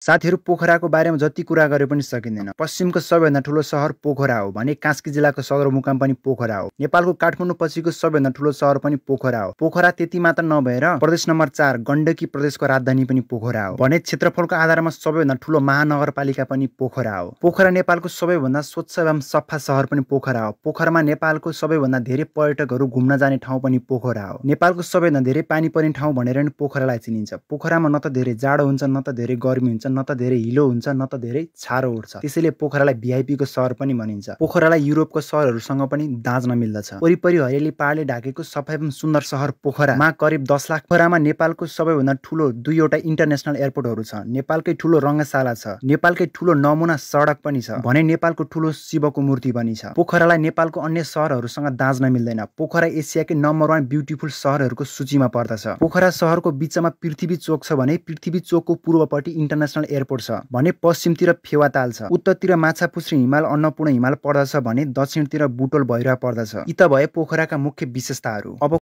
साथीहरु पोखराको बारेमा जति कुरा गरे पनि सकिँदैन। पश्चिमको सबैभन्दा ठूलो शहर पोखरा हो भने कास्की जिल्लाको सदरमुकाम पनि पोखरा हो। नेपालको काठमाडौँ पछिको सबैभन्दा ठूलो शहर पनि पोखरा हो। पोखरा त्यति मात्र नभएर प्रदेश नम्बर 4 गण्डकी प्रदेशको राजधानी पनि पोखरा हो भने क्षेत्रफलको आधारमा सबैभन्दा ठूलो महानगरपालिका पनि पोखरा हो। पोखरा नेपालको सबैभन्दा स्वच्छ एवं सफा शहर पनि पोखरा हो। पोखरामा नेपालको सबैभन्दा धेरै पर्यटकहरू घुम्न जाने ठाउँ पनि पोखरा हो। नेपालको सबैभन्दा धेरै पानी पर्ने ठाउँ भनेर नि पोखरालाई चिनिन्छ। पोखरामा न त धेरै जाडो हुन्छ न त धेरै गर्मी हुन्छ न त धेरै हिलो हुन्छ न त धेरै छारो उड्छ। त्यसैले पोखरालाई भिआइपी को शहर पनि भनिन्छ। पोखरालाई युरोपको शहरहरूसँग पनि दाँज्न मिल्दछ। वरिपरि हरियाली पहाडले ढाकेको सफा एवं सुन्दर शहर पोखरामा करिब 10 लाख। पोखरामा नेपालको सबैभन्दा ठूलो 2वटा इन्टरनेशनल एयरपोर्टहरू छ। नेपालकै ठूलो रंगशाला छ। नेपालकै ठूलो नमुना सडक पनि छ भने नेपालको ठूलो शिवको मूर्ति पनि छ। पोखरालाई नेपालको अन्य शहरहरूसँग दाँज्न मिल्दैन। पोखरा एसियाकै नम्बर 1 ब्युटिफुल शहरहरूको सूचीमा पर्दछ। पोखरा शहरको बीचमा पृथ्वी चोक छ भने पृथ्वी चोकको पूर्वपट्टि इन्टरनेशनल एयरपोर्ट छ भने पश्चिमतिर फेवाताल छ। उत्तरतिर माछापुच्छ्रे हिमाल अन्नपूर्ण हिमाल पर्दछ भने दक्षिणतिर बुटोल भैरवा पर्दछ। यी त भए पोखराका मुख्य विशेषताहरू। अब